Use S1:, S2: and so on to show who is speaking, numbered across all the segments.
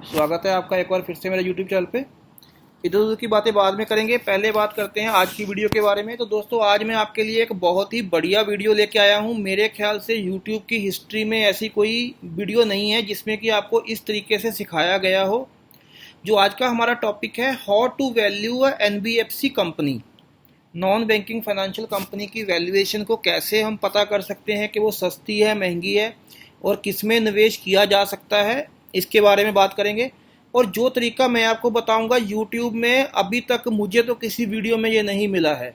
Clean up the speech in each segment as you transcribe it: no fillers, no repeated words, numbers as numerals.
S1: स्वागत है आपका एक बार फिर से मेरे YouTube चैनल पे। इधर उधर की बातें बाद में करेंगे, पहले बात करते हैं आज की वीडियो के बारे में। तो दोस्तों, आज मैं आपके लिए एक बहुत ही बढ़िया वीडियो लेके आया हूँ। मेरे ख्याल से YouTube की हिस्ट्री में ऐसी कोई वीडियो नहीं है जिसमें कि आपको इस तरीके से सिखाया गया हो। जो आज का हमारा टॉपिक है, how to value a NBFC company, non banking financial company की वैल्यूएशन को कैसे हम पता कर सकते हैं कि वो सस्ती है, महंगी है और किस में निवेश किया जा सकता है, इसके बारे में बात करेंगे। और जो तरीका मैं आपको बताऊंगा, YouTube में अभी तक मुझे तो किसी वीडियो में ये नहीं मिला है।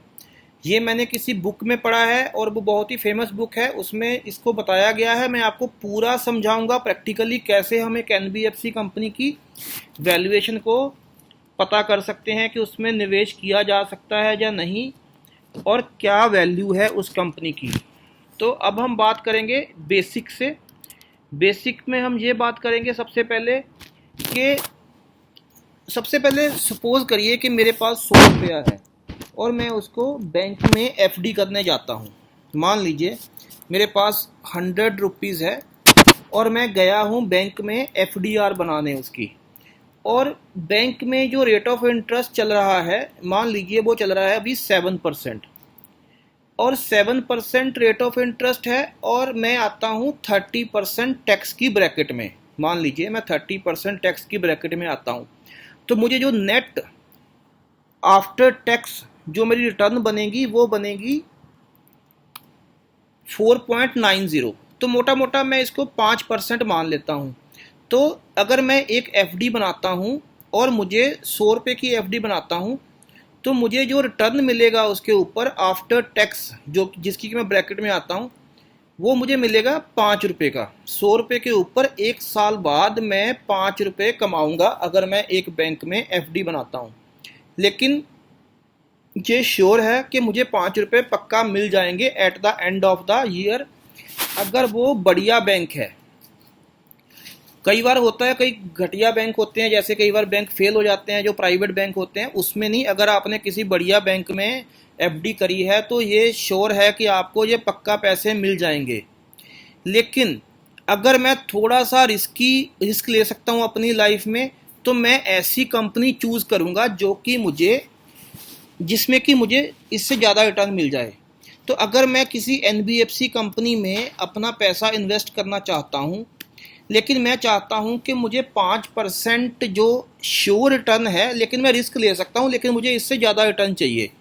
S1: ये मैंने किसी बुक में पढ़ा है और वो बहुत ही फेमस बुक है, उसमें इसको बताया गया है। मैं आपको पूरा समझाऊंगा प्रैक्टिकली कैसे हम एक NBFC कंपनी की वैल्यूएशन को पता कर सकते हैं कि उसमें निवेश किया जा सकता है या नहीं और क्या वैल्यू है उस कंपनी की। तो अब हम बात करेंगे बेसिक से। बेसिक में हम ये बात करेंगे सबसे पहले कि सपोज करिए कि मेरे पास 100 रुपया है और मैं उसको बैंक में FD करने जाता हूँ। मान लीजिए मेरे पास 100 रुपीज़ है और मैं गया हूँ बैंक में FDR बनाने उसकी, और बैंक में जो रेट ऑफ इंटरेस्ट चल रहा है, मान लीजिए वो चल रहा है अभी 7%, और 7% रेट ऑफ इंटरेस्ट है और मैं आता हूँ 30% टैक्स की ब्रैकेट में। मान लीजिए मैं 30% टैक्स की ब्रैकेट में आता हूँ, तो मुझे जो नेट आफ्टर टैक्स जो मेरी रिटर्न बनेगी वो बनेगी 4.90। तो मोटा मोटा मैं इसको 5% मान लेता हूँ। तो अगर मैं एक FD बनाता हूँ और मुझे 100 रुपये की FD बनाता हूँ, तो मुझे जो रिटर्न मिलेगा उसके ऊपर आफ्टर टैक्स, जो जिसकी मैं ब्रैकेट में आता हूँ, वो मुझे मिलेगा 5 रुपये का। 100 रुपये के ऊपर 1 साल बाद मैं 5 रुपये कमाऊँगा अगर मैं एक बैंक में FD बनाता हूँ। लेकिन ये श्योर है कि मुझे 5 रुपये पक्का मिल जाएंगे at the end of the year, अगर वो बढ़िया बैंक है। कई बार होता है, कई घटिया बैंक होते हैं, जैसे कई बार बैंक फेल हो जाते हैं जो प्राइवेट बैंक होते हैं, उसमें नहीं। अगर आपने किसी बढ़िया बैंक में FD करी है तो ये श्योर है कि आपको ये पक्का पैसे मिल जाएंगे। लेकिन अगर मैं थोड़ा सा रिस्क ले सकता हूँ अपनी लाइफ में, तो मैं ऐसी कंपनी चूज करूँगा जिसमें कि मुझे इससे ज़्यादा रिटर्न मिल जाए। तो अगर मैं किसी NBFC कंपनी में अपना पैसा इन्वेस्ट करना चाहता हूँ, लेकिन मैं चाहता हूं कि मुझे 5% जो श्योर रिटर्न है, लेकिन मैं रिस्क ले सकता हूं, लेकिन मुझे इससे ज़्यादा रिटर्न चाहिए,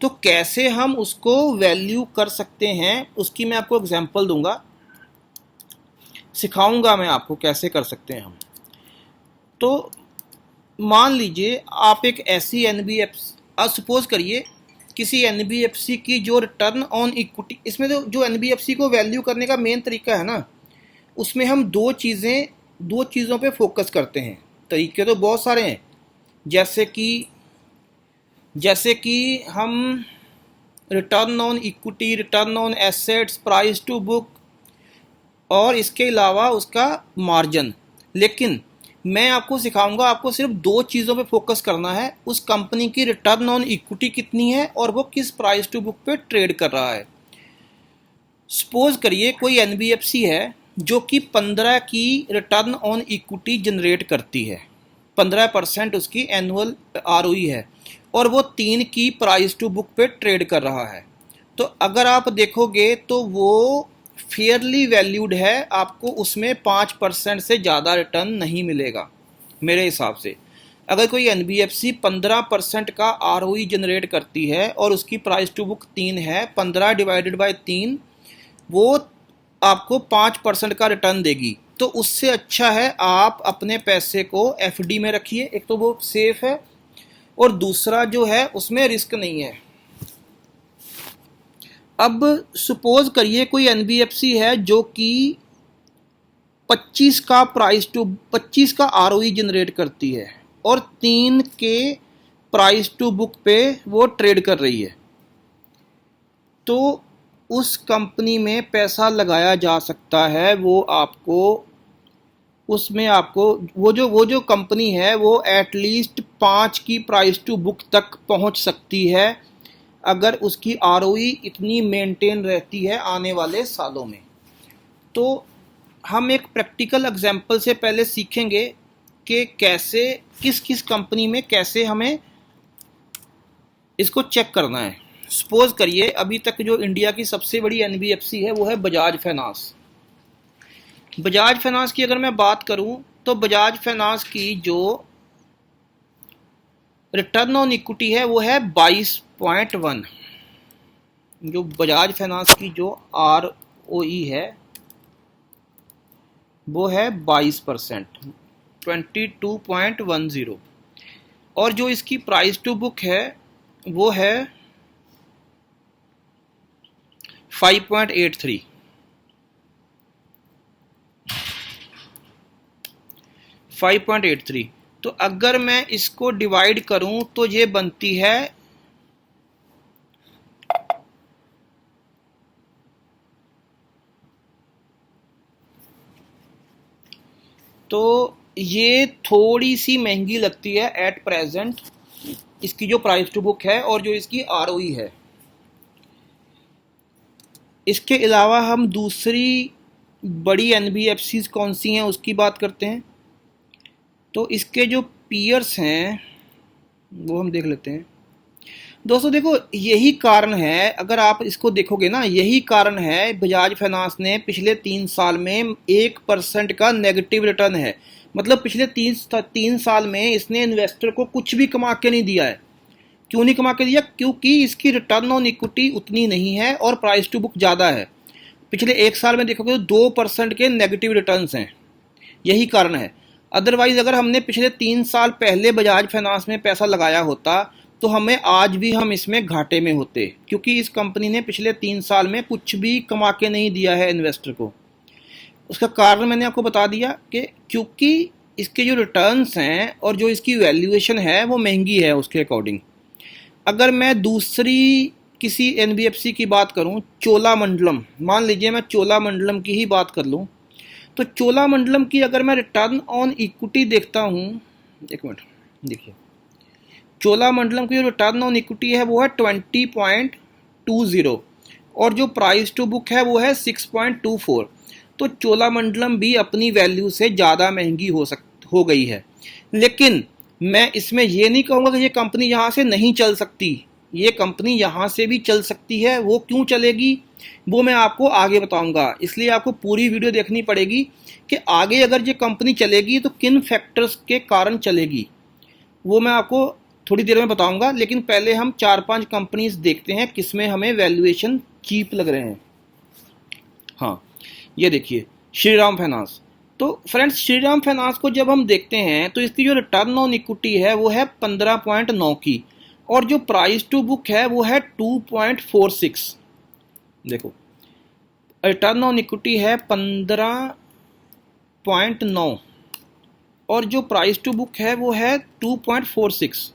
S1: तो कैसे हम उसको वैल्यू कर सकते हैं, उसकी मैं आपको एग्जांपल दूंगा, सिखाऊंगा मैं आपको कैसे कर सकते हैं हम। तो मान लीजिए आप एक ऐसी NBFC, सपोज करिए किसी NBFC की जो रिटर्न ऑन इक्विटी, इसमें तो जो NBFC को वैल्यू करने का मेन तरीका है ना, उसमें हम दो चीज़ों पे फोकस करते हैं। तरीके तो बहुत सारे हैं, जैसे कि हम return on equity, return on assets, price to book, और इसके अलावा उसका मार्जिन। लेकिन मैं आपको सिखाऊंगा, आपको सिर्फ 2 चीज़ों पे फोकस करना है, उस कंपनी की रिटर्न ऑन इक्विटी कितनी है और वो किस प्राइस टू बुक पे ट्रेड कर रहा है। सपोज करिए कोई NBFC है जो कि 15 की रिटर्न ऑन इक्विटी जनरेट करती है, 15% उसकी एनुअल ROE है, और वो 3 की प्राइस टू बुक पे ट्रेड कर रहा है। तो अगर आप देखोगे तो वो फेयरली वैल्यूड है, आपको उसमें 5% से ज़्यादा रिटर्न नहीं मिलेगा मेरे हिसाब से। अगर कोई NBFC 15% का ROE जनरेट करती है और उसकी प्राइस टू बुक 3 है, 15 डिवाइडेड बाई 3 वो आपको 5% का रिटर्न देगी। तो उससे अच्छा है आप अपने पैसे को FD में रखिए, एक तो वो सेफ है और दूसरा जो है उसमें रिस्क नहीं है। अब सपोज करिए कोई NBFC है जो कि 25 का ROE जनरेट करती है और 3 के प्राइस टू बुक पे वो ट्रेड कर रही है, तो उस कंपनी में पैसा लगाया जा सकता है। वो आपको उसमें आपको वो जो कंपनी है वो एटलीस्ट 5 की प्राइस टू बुक तक पहुंच सकती है अगर उसकी ROE इतनी मेंटेन रहती है आने वाले सालों में। तो हम एक प्रैक्टिकल एग्जांपल से पहले सीखेंगे कि कैसे किस किस कंपनी में कैसे हमें इसको चेक करना है। सपोज करिए अभी तक जो इंडिया की सबसे बड़ी एनबीएफसी है वो है बजाज फाइनेंस। बजाज फाइनेंस की अगर मैं बात करूं तो बजाज फाइनेंस की जो रिटर्न ऑन इक्विटी है वो है 22.1। जो बजाज फाइनेंस की जो ROE है वो है 22%, 22.10। और जो इसकी प्राइस टू बुक है वो है 5.83। 5.83। तो अगर मैं इसको डिवाइड करूं तो ये बनती है तो ये थोड़ी सी महंगी लगती है एट प्रेजेंट, इसकी जो प्राइस टू बुक है और जो इसकी ROE है। इसके अलावा हम दूसरी बड़ी एनबीएफसीज कौन सी हैं उसकी बात करते हैं। तो इसके जो पीयर्स हैं वो हम देख लेते हैं। दोस्तों देखो, यही कारण है, अगर आप इसको देखोगे ना, यही कारण है बजाज फाइनेंस ने पिछले 3 साल में 1% का नेगेटिव रिटर्न है। मतलब पिछले 3 साल में इसने इन्वेस्टर को कुछ भी कमा के नहीं दिया है। क्यों नहीं कमा के दिया? क्योंकि इसकी रिटर्न ऑन इक्विटी उतनी नहीं है और प्राइस टू बुक ज़्यादा है। पिछले 1 साल में देखोगे तो 2% के नेगेटिव रिटर्न्स हैं, यही कारण है। अदरवाइज अगर हमने पिछले 3 साल पहले बजाज फाइनेंस में पैसा लगाया होता तो हमें आज भी हम इसमें घाटे में होते, क्योंकि इस कंपनी ने पिछले 3 साल में कुछ भी कमा के नहीं दिया है इन्वेस्टर को। उसका कारण मैंने आपको बता दिया कि क्योंकि इसके जो रिटर्न्स हैं और जो इसकी वैल्यूएशन है वो महंगी है उसके अकॉर्डिंग। अगर मैं दूसरी किसी एनबीएफसी की बात करूं, चोलामंडलम, मान लीजिए मैं चोलामंडलम की ही बात कर लूं, तो चोलामंडलम की अगर मैं रिटर्न ऑन इक्विटी देखता हूं, एक मिनट देखिए, चोलामंडलम की जो रिटर्न ऑन इक्विटी है वो है 20.20 और जो प्राइस टू बुक है वो है 6.24। तो चोलामंडलम भी अपनी वैल्यू से ज़्यादा महंगी हो गई है। लेकिन मैं इसमें ये नहीं कहूँगा कि ये कंपनी यहाँ से नहीं चल सकती, ये कंपनी यहाँ से भी चल सकती है। वो क्यों चलेगी वो मैं आपको आगे बताऊँगा, इसलिए आपको पूरी वीडियो देखनी पड़ेगी कि आगे अगर ये कंपनी चलेगी तो किन फैक्टर्स के कारण चलेगी, वो मैं आपको थोड़ी देर में बताऊंगा। लेकिन पहले हम 4-5 कंपनीज देखते हैं किसमें हमें वैल्यूएशन चीप लग रहे हैं। हाँ, ये देखिए श्रीराम फाइनेंस। तो फ्रेंड्स, श्रीराम फाइनेंस को जब हम देखते हैं तो इसकी जो रिटर्न ऑन इक्विटी है वो है 15.9 की और जो प्राइस टू बुक है वो है 2.46। देखो, रिटर्न ऑन इक्विटी है 15.9 और जो प्राइस टू बुक है वो है 2.46।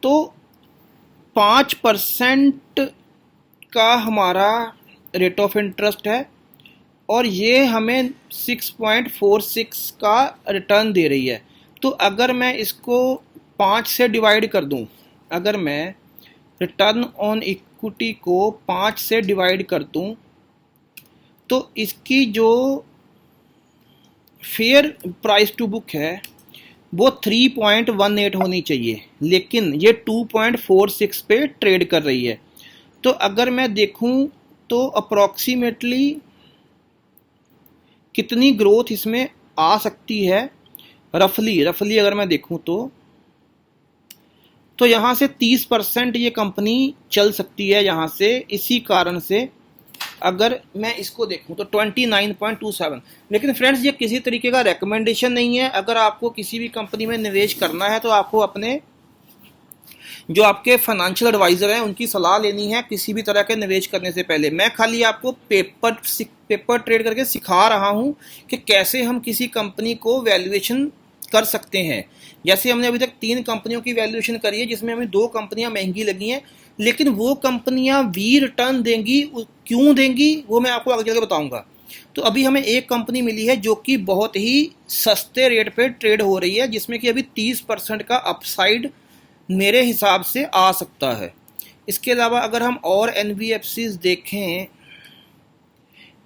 S1: तो 5% का हमारा रेट ऑफ इंटरेस्ट है और ये हमें 6.46 का रिटर्न दे रही है। तो अगर मैं इसको 5 से डिवाइड कर दूं, अगर मैं रिटर्न ऑन इक्विटी को 5 से डिवाइड कर दूं तो इसकी जो फेयर प्राइस टू बुक है वो 3.18 होनी चाहिए, लेकिन ये 2.46 पे ट्रेड कर रही है। तो अगर मैं देखूं तो अप्रॉक्सीमेटली कितनी ग्रोथ इसमें आ सकती है, रफली अगर मैं देखूं तो यहाँ से 30% ये कंपनी चल सकती है यहाँ से। इसी कारण से अगर मैं इसको देखूं तो 29.27। लेकिन फ्रेंड्स, ये किसी तरीके का रेकमेंडेशन नहीं है। अगर आपको किसी भी कंपनी में निवेश करना है तो आपको अपने जो आपके फाइनेंशियल एडवाइजर हैं उनकी सलाह लेनी है किसी भी तरह के निवेश करने से पहले। मैं खाली आपको पेपर ट्रेड करके सिखा रहा हूं कि कैसे हम किसी कंपनी को वैल्यूएशन कर सकते हैं। जैसे हमने अभी तक 3 कंपनियों की वैल्यूएशन करी है जिसमें हमें 2 कंपनियां महंगी लगी हैं, लेकिन वो कंपनियां भी रिटर्न देंगी। क्यों देंगी वो मैं आपको आगे चल के बताऊंगा। तो अभी हमें एक कंपनी मिली है जो कि बहुत ही सस्ते रेट पे ट्रेड हो रही है, जिसमें कि अभी 30% का अपसाइड मेरे हिसाब से आ सकता है। इसके अलावा अगर हम और एनबीएफसीज देखें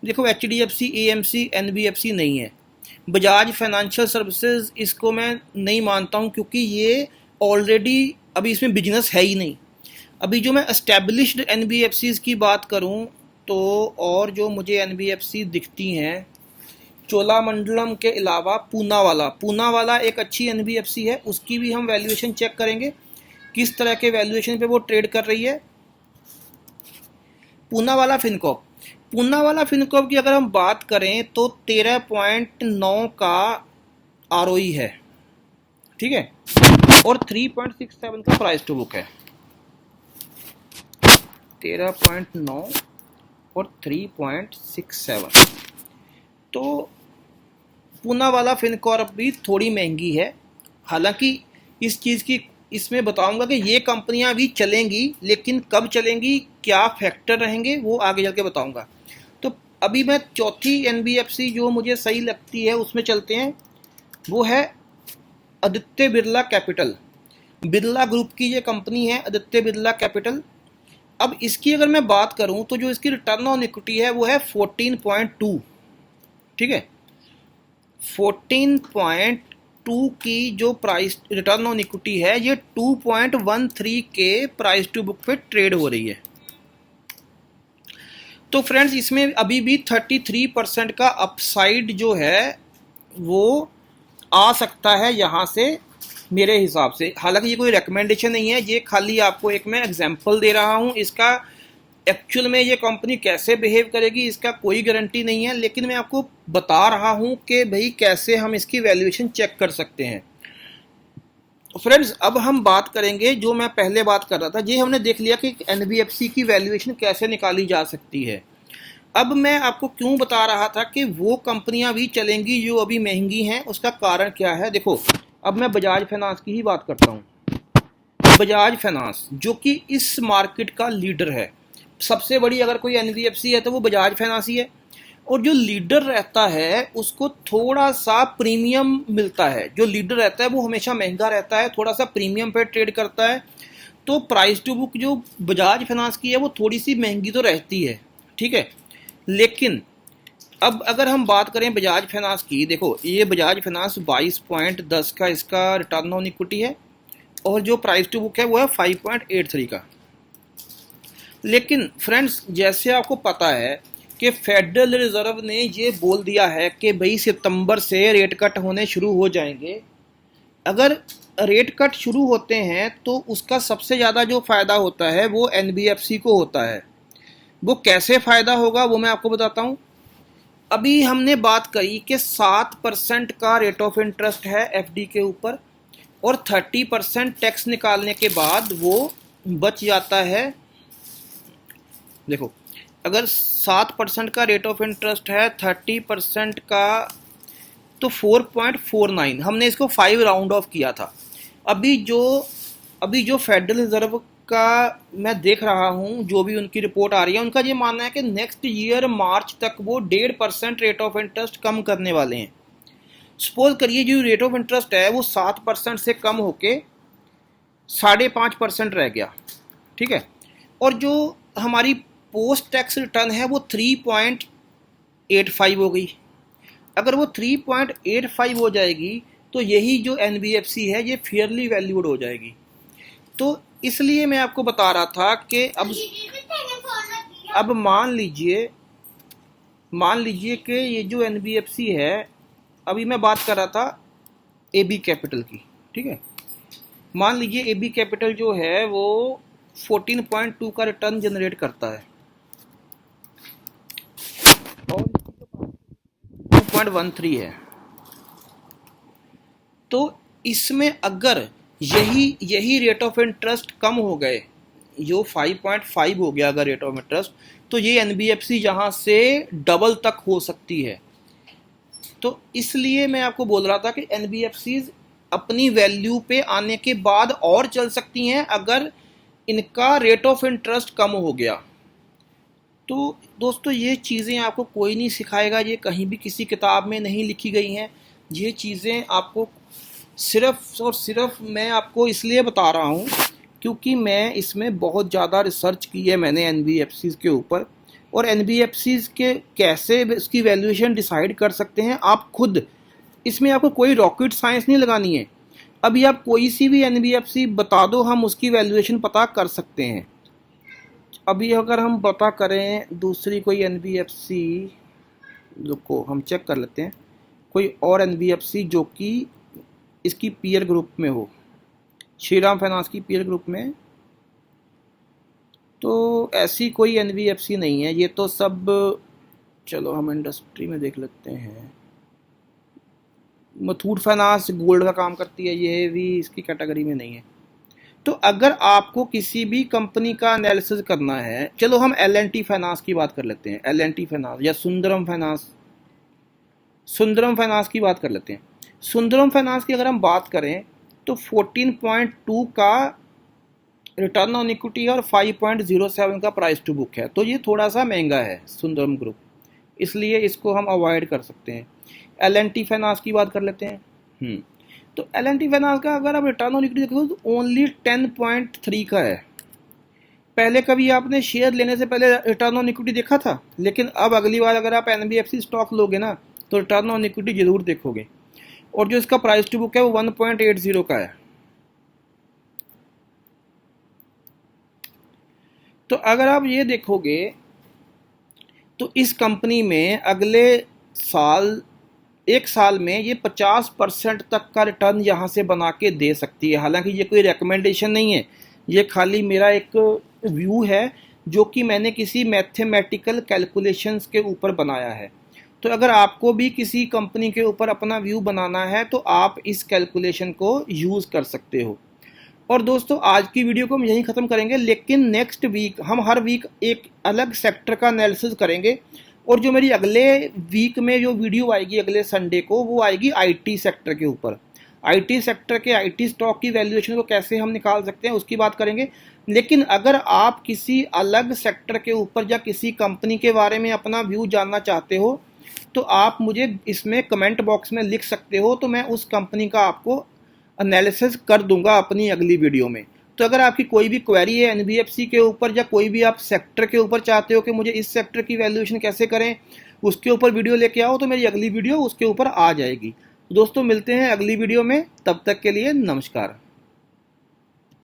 S1: देखो HDFC, AMC, NBFC नहीं है। बजाज फाइनेंशियल सर्विसेज इसको मैं नहीं मानता हूँ, क्योंकि ये ऑलरेडी अभी इसमें बिजनेस है ही नहीं। अभी जो मैं एस्टेब्लिश्ड NBFCs की बात करूँ तो, और जो मुझे NBFC दिखती हैं, चोलामंडलम के अलावा पूनावाला एक अच्छी NBFC है, उसकी भी हम वैल्यूएशन चेक करेंगे किस तरह के वैल्यूएशन पे वो ट्रेड कर रही है। पूनावाला फिनकॉर्प की अगर हम बात करें तो 13.9 का ROE है, ठीक है, और 3.67 का प्राइस टू बुक है। 13.9 और 3.67। तो पूनावाला फिनकॉर्प भी थोड़ी महंगी है। हालांकि इस चीज़ की इसमें बताऊंगा कि ये कंपनियां भी चलेंगी, लेकिन कब चलेंगी, क्या फैक्टर रहेंगे, वो आगे चल के बताऊंगा। तो अभी मैं चौथी NBFC जो मुझे सही लगती है उसमें चलते हैं। वो है आदित्य बिरला कैपिटल। बिरला ग्रुप की ये कंपनी है, आदित्य बिरला कैपिटल। अब इसकी अगर मैं बात करूं तो जो इसकी रिटर्न ऑन इक्विटी है वो है 14.2, ठीक है। 14.2 की जो प्राइस रिटर्न ऑन इक्विटी है, ये 2.13 के प्राइस टू बुक पे ट्रेड हो रही है। तो फ्रेंड्स, इसमें अभी भी 33% का अपसाइड जो है वो आ सकता है यहाँ से, मेरे हिसाब से। हालांकि ये कोई रिकमेंडेशन नहीं है, ये खाली आपको एक मैं एग्जांपल दे रहा हूँ। इसका एक्चुअल में ये कंपनी कैसे बिहेव करेगी इसका कोई गारंटी नहीं है, लेकिन मैं आपको बता रहा हूँ कि भाई कैसे हम इसकी वैल्यूएशन चेक कर सकते हैं। फ्रेंड्स, अब हम बात करेंगे, जो मैं पहले बात कर रहा था, ये हमने देख लिया कि NBFC की वैल्यूएशन कैसे निकाली जा सकती है। अब मैं आपको क्यों बता रहा था कि वो कंपनियां भी चलेंगी जो अभी महंगी हैं, उसका कारण क्या है। देखो, अब मैं बजाज फाइनेंस की ही बात करता हूँ। बजाज फाइनेंस जो कि इस मार्केट का लीडर है, सबसे बड़ी अगर कोई NBFC है तो वो बजाज फाइनेंस ही है। और जो लीडर रहता है उसको थोड़ा सा प्रीमियम मिलता है। जो लीडर रहता है वो हमेशा महंगा रहता है, थोड़ा सा प्रीमियम पे ट्रेड करता है। तो प्राइस टू बुक जो बजाज फाइनेंस की है वो थोड़ी सी महंगी तो रहती है, ठीक है। लेकिन अब अगर हम बात करें बजाज फाइनेंस की, देखो ये बजाज फाइनेंस 22.10 का इसका रिटर्न ऑन इक्विटी है, और जो प्राइस टू बुक है वो है 5.83 का। लेकिन फ्रेंड्स, जैसे आपको पता है कि फेडरल रिजर्व ने ये बोल दिया है कि भाई सितंबर से रेट कट होने शुरू हो जाएंगे। अगर रेट कट शुरू होते हैं तो उसका सबसे ज़्यादा जो फ़ायदा होता है वो NBFC को होता है। वो कैसे फ़ायदा होगा वो मैं आपको बताता हूँ। अभी हमने बात करी कि 7% का रेट ऑफ इंटरेस्ट है FD के ऊपर, और 30% टैक्स निकालने के बाद वो बच जाता है। देखो, अगर 7% का रेट ऑफ इंटरेस्ट है, 30% का, तो 4.49, हमने इसको 5 राउंड ऑफ किया था। अभी जो फेडरल रिजर्व का मैं देख रहा हूँ, जो भी उनकी रिपोर्ट आ रही है, उनका ये मानना है कि नेक्स्ट ईयर मार्च तक वो 1.5% रेट ऑफ इंटरेस्ट कम करने वाले हैं। सपोज करिए जो रेट ऑफ इंटरेस्ट है वो 7% से कम होके 5.5% रह गया, ठीक है। और जो हमारी पोस्ट टैक्स रिटर्न है वो 3.85 हो गई। अगर वो 3.85 हो जाएगी तो यही जो NBFC है ये फेयरली वैल्यूड हो जाएगी। तो इसलिए मैं आपको बता रहा था कि अब मान लीजिए कि ये जो NBFC है, अभी मैं बात कर रहा था AB कैपिटल की, ठीक है। मान लीजिए AB कैपिटल जो है वो 14.2 का रिटर्न जनरेट करता है और 2.13 है। तो इसमें अगर यही रेट ऑफ इंटरेस्ट कम हो गए, जो 5.5 हो गया अगर रेट ऑफ इंटरेस्ट, तो ये NBFC यहाँ से डबल तक हो सकती है। तो इसलिए मैं आपको बोल रहा था कि NBFCs अपनी वैल्यू पे आने के बाद और चल सकती हैं अगर इनका रेट ऑफ इंटरेस्ट कम हो गया। तो दोस्तों, ये चीज़ें आपको कोई नहीं सिखाएगा, ये कहीं भी किसी किताब में नहीं लिखी गई हैं। ये चीज़ें आपको सिर्फ और सिर्फ मैं आपको इसलिए बता रहा हूँ क्योंकि मैं इसमें बहुत ज़्यादा रिसर्च की है मैंने NBFCs के ऊपर। और एनबीएफसीज के कैसे उसकी वैल्यूएशन डिसाइड कर सकते हैं आप खुद। इसमें आपको कोई रॉकेट साइंस नहीं लगानी है। अभी आप कोई सी भी एनबीएफसी बता दो, हम उसकी वैल्यूएशन पता कर सकते हैं। अभी अगर हम पता करें दूसरी कोई एनबीएफसी, रुको हम चेक कर लेते हैं कोई और एनबीएफसी जो कि इसकी पीयर ग्रुप में हो, श्रीराम फाइनेंस की पीयर ग्रुप में। तो ऐसी कोई एनबीएफसी नहीं है, ये तो सब, चलो हम इंडस्ट्री में देख लेते हैं। मुथूट फाइनेंस गोल्ड का काम करती है, ये भी इसकी कैटेगरी में नहीं है। तो अगर आपको किसी भी कंपनी का एनालिसिस करना है, चलो हम एल&टी फाइनेंस की बात कर लेते हैं, एल&टी फाइनेंस या सुंदरम फाइनेंस, सुंदरम फाइनेंस की बात कर लेते हैं। सुंदरम फाइनेंस की अगर हम बात करें तो 14.2 का रिटर्न ऑन इक्विटी और 5.07 का प्राइस टू बुक है। तो ये थोड़ा सा महंगा है सुंदरम ग्रुप, इसलिए इसको हम अवॉइड कर सकते हैं। एल&टी फाइनेंस की बात कर लेते हैं। तो एल&टी फाइनेंस का अगर आप रिटर्न ऑन इक्विटी देखो तो ओनली 10.3 का है। पहले कभी आपने शेयर लेने से पहले रिटर्न ऑन इक्विटी देखा था, लेकिन अब अगली बार अगर आप एनबीएफसी स्टॉक लोगे ना तो रिटर्न ऑन इक्विटी जरूर देखोगे। और जो इसका प्राइस टू बुक है वो 1.80 का है। तो अगर आप ये देखोगे तो इस कंपनी में अगले साल, एक साल में ये 50% तक का रिटर्न यहाँ से बना के दे सकती है। हालांकि ये कोई रिकमेंडेशन नहीं है, ये खाली मेरा एक व्यू है जो कि मैंने किसी मैथमेटिकल कैलकुलेशंस के ऊपर बनाया है। तो अगर आपको भी किसी कंपनी के ऊपर अपना व्यू बनाना है तो आप इस कैलकुलेशन को यूज़ कर सकते हो। और दोस्तों आज की वीडियो को हम यहीं ख़त्म करेंगे, लेकिन नेक्स्ट वीक हम हर वीक एक अलग सेक्टर का एनालिसिस करेंगे। और जो मेरी अगले वीक में जो वीडियो आएगी अगले संडे को, वो आएगी आईटी सेक्टर के ऊपर। आईटी सेक्टर के आईटी स्टॉक की वैल्यूएशन को कैसे हम निकाल सकते हैं उसकी बात करेंगे। लेकिन अगर आप किसी अलग सेक्टर के ऊपर या किसी कंपनी के बारे में अपना व्यू जानना चाहते हो तो आप मुझे इसमें कमेंट बॉक्स में लिख सकते हो, तो मैं उस कंपनी का आपको एनालिसिस कर दूंगा अपनी अगली वीडियो में। तो अगर आपकी कोई भी क्वेरी है एनबीएफसी के ऊपर या कोई भी आप सेक्टर के ऊपर चाहते हो कि मुझे इस सेक्टर की वैल्यूएशन कैसे करें, उसके ऊपर वीडियो लेके आओ, तो मेरी अगली वीडियो उसके ऊपर आ जाएगी। दोस्तों मिलते हैं अगली वीडियो में, तब तक के लिए नमस्कार।